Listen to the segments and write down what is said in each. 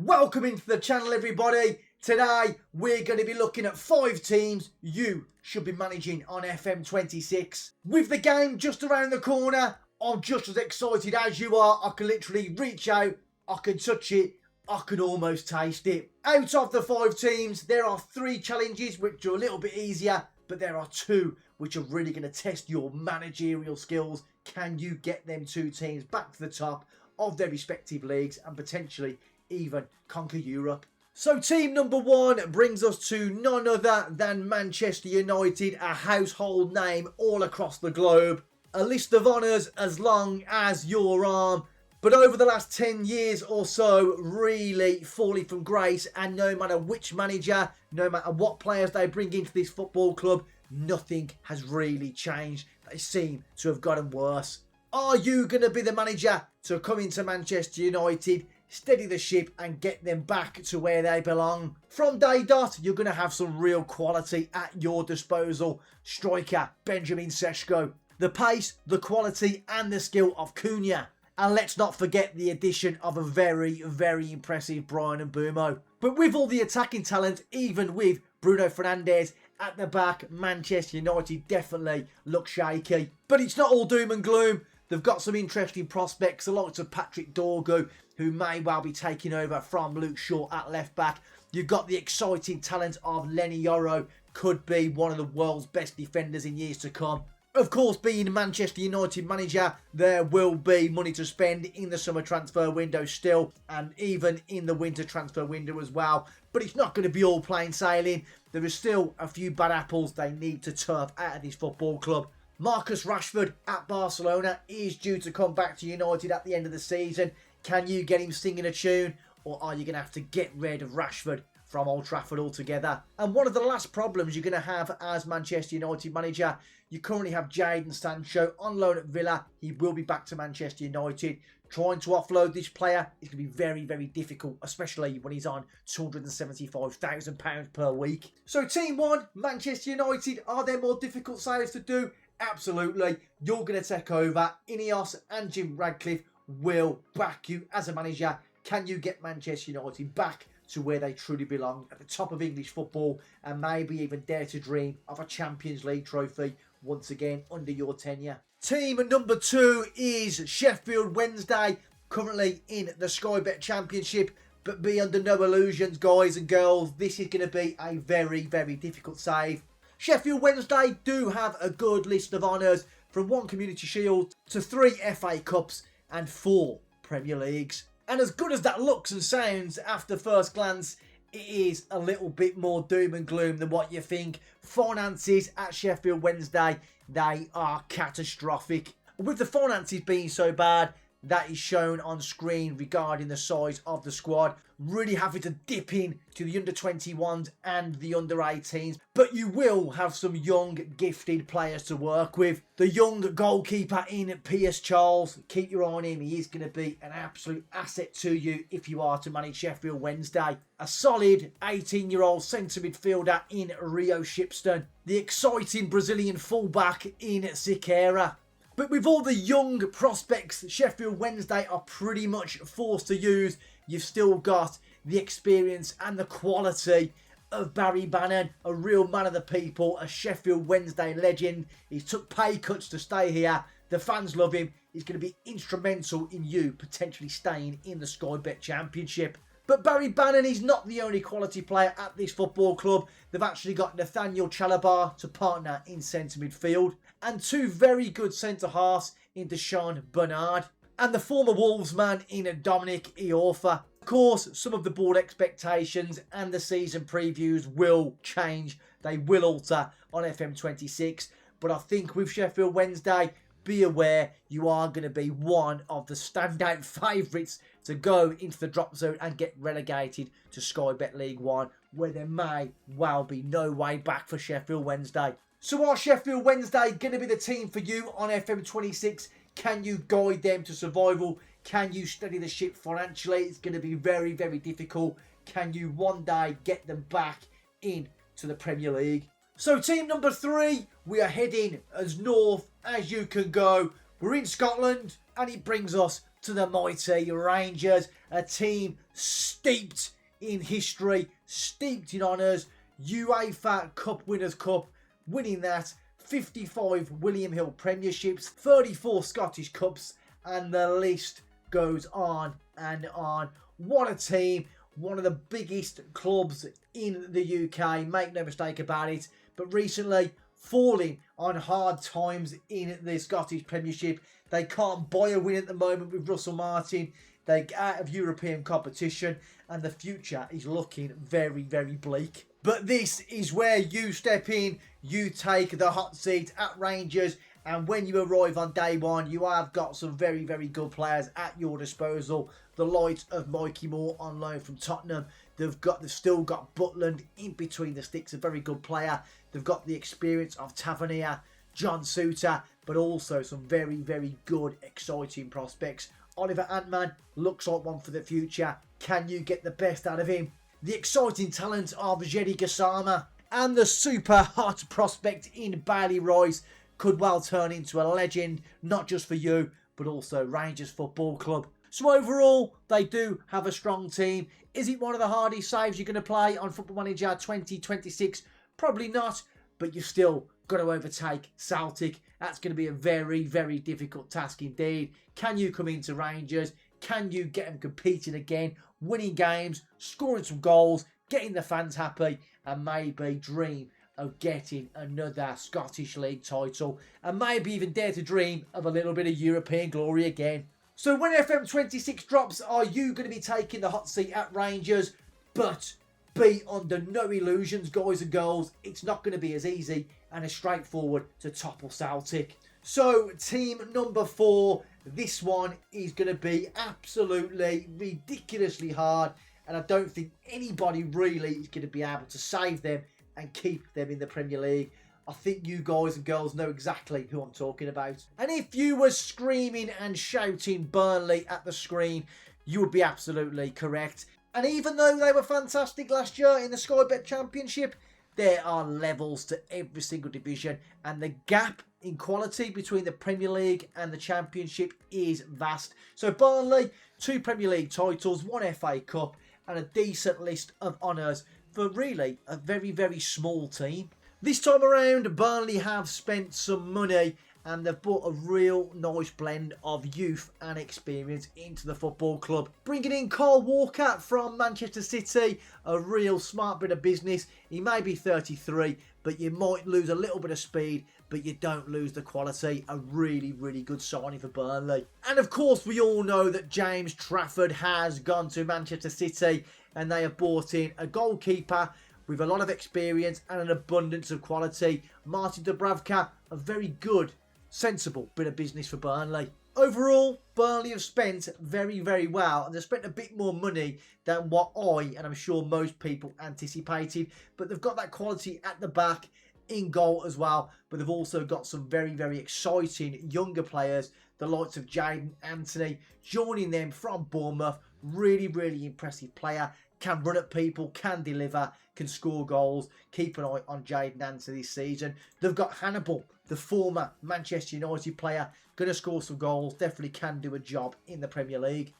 Welcome into the channel, everybody. Today we're going to be looking at 5 teams you should be managing on FM26. With the game just around the corner, I'm just as excited as you are. I can literally reach out, I can touch it, I can almost taste it. Out of the 5 teams, there are 3 challenges which are a little bit easier, but there are 2 which are really going to test your managerial skills. Can you get them 2 teams back to the top of their respective leagues and potentially even conquer Europe? So team number 1 brings us to none other than Manchester United, a household name all across the globe. A list of honours as long as your arm. But over the last 10 years or so, really falling from grace, and no matter which manager, no matter what players they bring into this football club, nothing has really changed. They seem to have gotten worse. Are you going to be the manager to come into Manchester United, steady the ship and get them back to where they belong? From day dot, you're going to have some real quality at your disposal. Striker Benjamin Sesko. The pace, the quality and the skill of Cunha. And let's not forget the addition of a very, very impressive Brian Mbeumo. But with all the attacking talent, even with Bruno Fernandes at the back, Manchester United definitely look shaky. But it's not all doom and gloom. They've got some interesting prospects, the likes of Patrick Dorgu, who may well be taking over from Luke Shaw at left back. You've got the exciting talent of Lenny Yoro, could be one of the world's best defenders in years to come. Of course, being a Manchester United manager, there will be money to spend in the summer transfer window still, and even in the winter transfer window as well. But it's not going to be all plain sailing. There is still a few bad apples they need to turf out of this football club. Marcus Rashford at Barcelona is due to come back to United at the end of the season. Can you get him singing a tune, or are you going to have to get rid of Rashford from Old Trafford altogether? And one of the last problems you're going to have as Manchester United manager, you currently have Jadon Sancho on loan at Villa. He will be back to Manchester United. Trying to offload this player is going to be very, very difficult, especially when he's on £275,000 per week. So team 1, Manchester United, are there more difficult saves to do? Absolutely. You're going to take over. Ineos and Jim Radcliffe will back you as a manager. Can you get Manchester United back to where they truly belong, at the top of English football, and maybe even dare to dream of a Champions League trophy once again under your tenure? Team number 2 is Sheffield Wednesday, currently in the Sky Bet Championship. But be under no illusions, guys and girls, this is going to be a very, very difficult save. Sheffield Wednesday do have a good list of honours, from 1 Community Shield to 3 FA Cups and 4 Premier Leagues. And as good as that looks and sounds after first glance, it is a little bit more doom and gloom than what you think. Finances at Sheffield Wednesday, they are catastrophic. With the finances being so bad, that is shown on screen regarding the size of the squad. Really having to dip in to the under-21s and the under-18s. But you will have some young, gifted players to work with. The young goalkeeper in Piers Charles, keep your eye on him. He is going to be an absolute asset to you if you are to manage Sheffield Wednesday. A solid 18-year-old centre midfielder in Rio Shipston. The exciting Brazilian fullback in Siqueira. But with all the young prospects Sheffield Wednesday are pretty much forced to use, you've still got the experience and the quality of Barry Bannan, a real man of the people, a Sheffield Wednesday legend. He's took pay cuts to stay here. The fans love him. He's going to be instrumental in you potentially staying in the Sky Bet Championship. But Barry Bannan is not the only quality player at this football club. They've actually got Nathaniel Chalabar to partner in centre midfield, and 2 very good centre-halves in Deshaun Bernard, and the former Wolves man in Dominic Iorfa. Of course, some of the board expectations and the season previews will change. They will alter on FM26. But I think with Sheffield Wednesday, be aware you are going to be one of the standout favourites to go into the drop zone and get relegated to Sky Bet League 1, where there may well be no way back for Sheffield Wednesday. So are Sheffield Wednesday going to be the team for you on FM26? Can you guide them to survival? Can you steady the ship financially? It's going to be very, very difficult. Can you one day get them back into the Premier League? So team number 3, we are heading as north as you can go. We're in Scotland, and it brings us to the mighty Rangers, a team steeped in history, steeped in honours, UEFA Cup Winners' Cup, winning that, 55 William Hill Premierships, 34 Scottish Cups, and the list goes on and on. What a team, one of the biggest clubs in the UK, make no mistake about it, but recently falling on hard times in the Scottish Premiership. They can't buy a win at the moment with Russell Martin. They get out of European competition and the future is looking very, very bleak. But this is where you step in, you take the hot seat at Rangers, and when you arrive on day one, you have got some very, very good players at your disposal. The likes of Mikey Moore on loan from Tottenham. They've still got Butland in between the sticks, a very good player. They've got the experience of Tavernier, John Suter, but also some very, very good, exciting prospects. Oliver Antman looks like one for the future. Can you get the best out of him? The exciting talent of Jedi Gassama and the super hot prospect in Bailey Rice could well turn into a legend, not just for you, but also Rangers Football Club. So overall, they do have a strong team. Is it one of the hardest saves you're going to play on Football Manager 2026? Probably not, but you've still got to overtake Celtic. That's going to be a very, very difficult task indeed. Can you come into Rangers? Can you get them competing again, winning games, scoring some goals, getting the fans happy, and maybe dream of getting another Scottish League title, and maybe even dare to dream of a little bit of European glory again? So when FM26 drops, are you going to be taking the hot seat at Rangers? But be under no illusions, guys and girls. It's not going to be as easy and as straightforward to topple Celtic. So team number 4, this one is going to be absolutely ridiculously hard, and I don't think anybody really is going to be able to save them and keep them in the Premier League. I think you guys and girls know exactly who I'm talking about. And if you were screaming and shouting Burnley at the screen, you would be absolutely correct. And even though they were fantastic last year in the Sky Bet Championship, there are levels to every single division, and the gap in quality between the Premier League and the Championship is vast. So Burnley, 2 Premier League titles, 1 FA Cup, and a decent list of honours for really a very, very small team. This time around, Burnley have spent some money and they've brought a real nice blend of youth and experience into the football club. Bringing in Kyle Walker from Manchester City, a real smart bit of business. He may be 33, but you might lose a little bit of speed, but you don't lose the quality. A really, really good signing for Burnley. And of course, we all know that James Trafford has gone to Manchester City and they have brought in a goalkeeper with a lot of experience and an abundance of quality. Martin Dubravka, a very good, sensible bit of business for Burnley. Overall, Burnley have spent very, very well, and they've spent a bit more money than what I, and I'm sure most people, anticipated. But they've got that quality at the back, in goal as well. But they've also got some very, very exciting younger players, the likes of Jaden Anthony, joining them from Bournemouth. Really, really impressive player. Can run at people, can deliver, can score goals. Keep an eye on Jaden Anthony this season. They've got Hannibal, the former Manchester United player, going to score some goals. Definitely can do a job in the Premier League.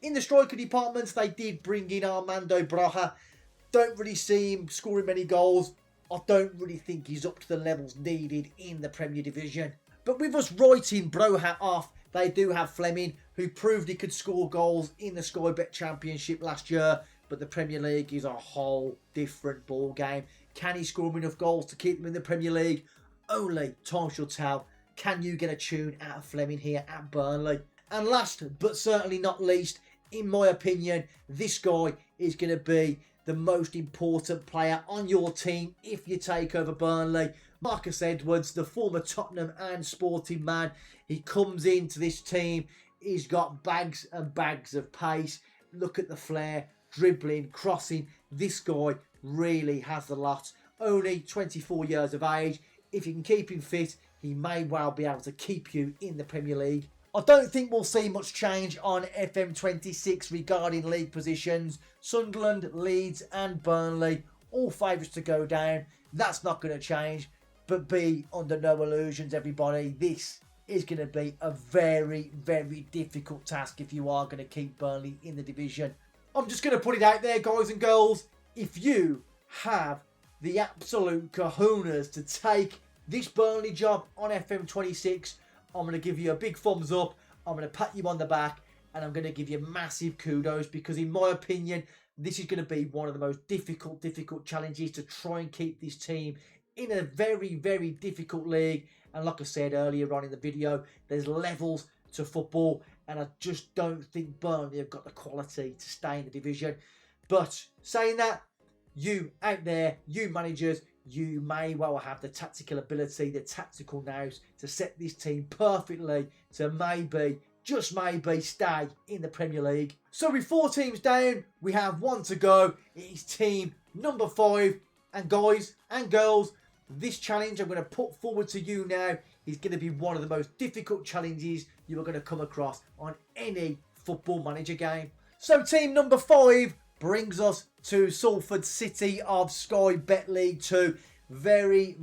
In the striker department, they did bring in Armando Broja. Don't really see him scoring many goals. I don't really think he's up to the levels needed in the Premier Division. But with us writing Broja off, they do have Fleming, who proved he could score goals in the Sky Bet Championship last year. But the Premier League is a whole different ball game. Can he score enough goals to keep them in the Premier League? Only time shall tell. Can you get a tune out of Fleming here at Burnley? And last but certainly not least, in my opinion, this guy is going to be the most important player on your team if you take over Burnley. Marcus Edwards, the former Tottenham and Sporting man. He comes into this team. He's got bags and bags of pace. Look at the flair. Dribbling, crossing. This guy really has the lot. Only 24 years of age. If you can keep him fit, he may well be able to keep you in the Premier League. I don't think we'll see much change on FM26 regarding league positions. Sunderland, Leeds and Burnley, all favourites to go down. That's not going to change. But be under no illusions, everybody. This is going to be a very, very difficult task if you are going to keep Burnley in the division. I'm just going to put it out there, guys and girls. If you have the absolute kahunas to take this Burnley job on FM26, I'm going to give you a big thumbs up. I'm going to pat you on the back and I'm going to give you massive kudos because in my opinion, this is going to be one of the most difficult challenges to try and keep this team in a very, very difficult league. And like I said earlier on in the video, there's levels to football and I just don't think Burnley have got the quality to stay in the division. But saying that, you out there, you managers, you may well have the tactical ability, the tactical nous to set this team perfectly to maybe, just maybe, stay in the Premier League. So with 4 teams down, we have 1 to go. It is team number 5. And guys and girls, this challenge I'm going to put forward to you now is going to be one of the most difficult challenges you are going to come across on any Football Manager game. So team number 5 brings us to Salford City of Sky Bet League 2. Very,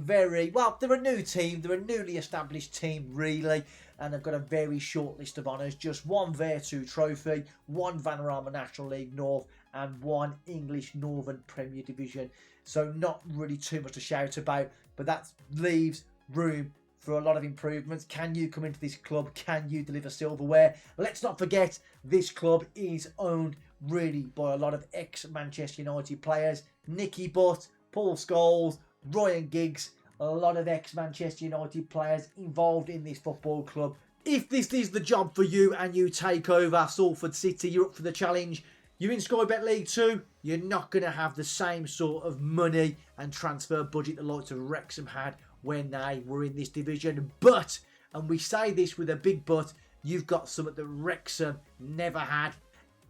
well, they're a new team. They're a newly established team, really. And they've got a very short list of honours. Just 1 Vertu Trophy, 1 Vanarama National League North, and 1 English Northern Premier Division. So not really too much to shout about, but that leaves room for a lot of improvements. Can you come into this club? Can you deliver silverware? Let's not forget, this club is owned really by a lot of ex-Manchester United players. Nicky Butt, Paul Scholes, Ryan Giggs, a lot of ex-Manchester United players involved in this football club. If this is the job for you and you take over Salford City, you're up for the challenge. You're in Sky Bet League 2, you're not going to have the same sort of money and transfer budget the likes of Wrexham had when they were in this division. But, and we say this with a big but, you've got something that Wrexham never had.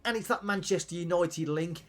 And it's that Manchester United link.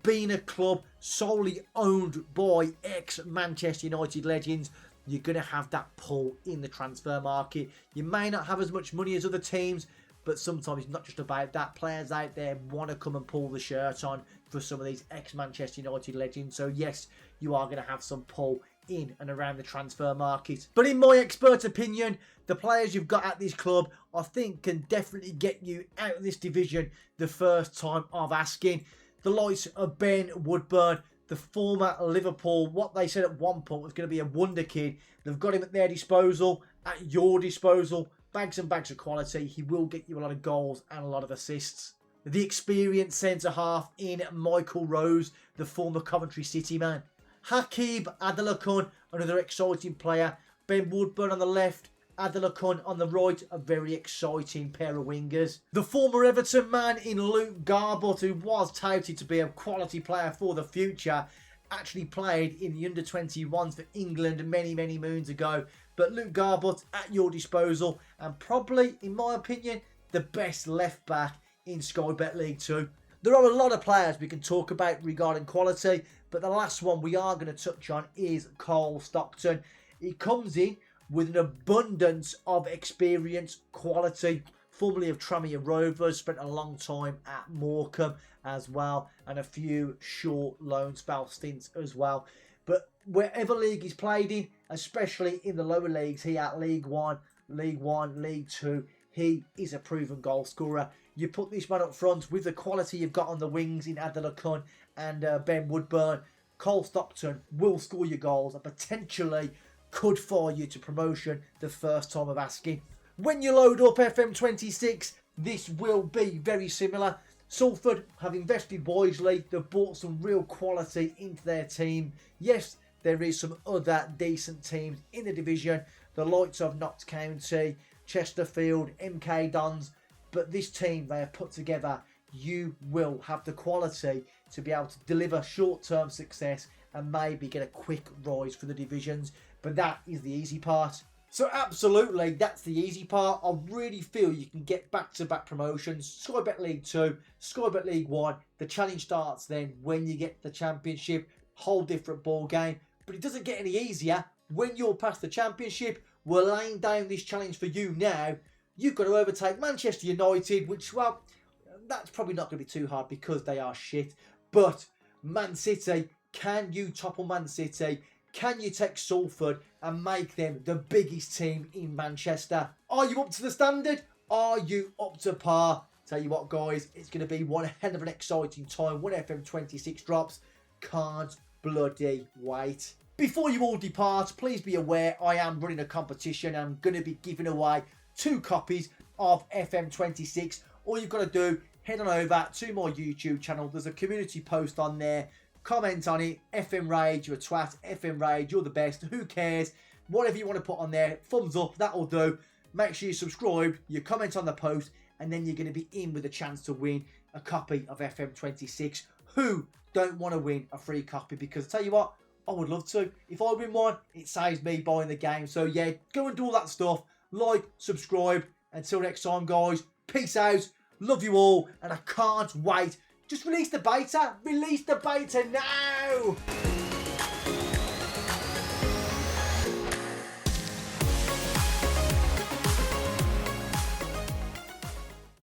Being a club solely owned by ex-Manchester United legends, you're going to have that pull in the transfer market. You may not have as much money as other teams, but sometimes it's not just about that. Players out there want to come and pull the shirt on for some of these ex-Manchester United legends. So yes, you are going to have some pull in and around the transfer market. But in my expert opinion, the players you've got at this club, I think can definitely get you out of this division the first time of asking. The likes of Ben Woodburn, the former Liverpool, what they said at one point was going to be a wonder kid. They've got him at their disposal, at your disposal. Bags and bags of quality. He will get you a lot of goals and a lot of assists. The experienced centre-half in Michael Rose, the former Coventry City man. Hakeeb Adelakun, another exciting player. Ben Woodburn on the left, Adelakun on the right, a very exciting pair of wingers. The former Everton man in Luke Garbutt, who was touted to be a quality player for the future, actually played in the under-21s for England many moons ago. But Luke Garbutt at your disposal, and probably, in my opinion, the best left-back in Sky Bet League 2. There are a lot of players we can talk about regarding quality, but the last one we are going to touch on is Cole Stockton. He comes in with an abundance of experience, quality, formerly of Tranmere Rovers, spent a long time at Morecambe as well, and a few short loan spell stints as well. But wherever league he's played in, especially in the lower leagues here at League 1, League 2, he is a proven goal scorer. You put this man up front with the quality you've got on the wings in Adelakun and Ben Woodburn, Cole Stockton will score your goals and potentially could fire you to promotion the first time of asking. When you load up FM26, this will be very similar. Salford have invested wisely. They've brought some real quality into their team. Yes, there is some other decent teams in the division. The likes of Notts County, Chesterfield, MK Dons. But this team they have put together, you will have the quality to be able to deliver short-term success and maybe get a quick rise for the divisions. But that is the easy part. So absolutely, that's the easy part. I really feel you can get back-to-back promotions. Sky Bet League 2, Sky Bet League 1. The challenge starts then when you get the Championship. Whole different ball game. But it doesn't get any easier. When you're past the Championship, we're laying down this challenge for you now. You've got to overtake Manchester United, which, well, that's probably not going to be too hard because they are shit. But Man City, can you topple Man City? Can you take Salford and make them the biggest team in Manchester? Are you up to the standard? Are you up to par? Tell you what, guys, it's going to be one hell of an exciting time when FM26 drops. Can't bloody wait. Before you all depart, please be aware I am running a competition. I'm going to be giving away 2 copies of FM26. All you've got to do, head on over to my YouTube channel. There's a community post on there. Comment on it. FM Rage, you're a twat. FM Rage, you're the best. Who cares? Whatever you want to put on there, thumbs up, that'll do. Make sure you subscribe, you comment on the post, and then you're going to be in with a chance to win a copy of FM26. Who don't want to win a free copy? Because I tell you what, I would love to. If I win one, it saves me buying the game. So yeah, go and do all that stuff. Like, subscribe. Until next time, guys, peace out. Love you all, and I can't wait. Just release the beta. Release the beta now.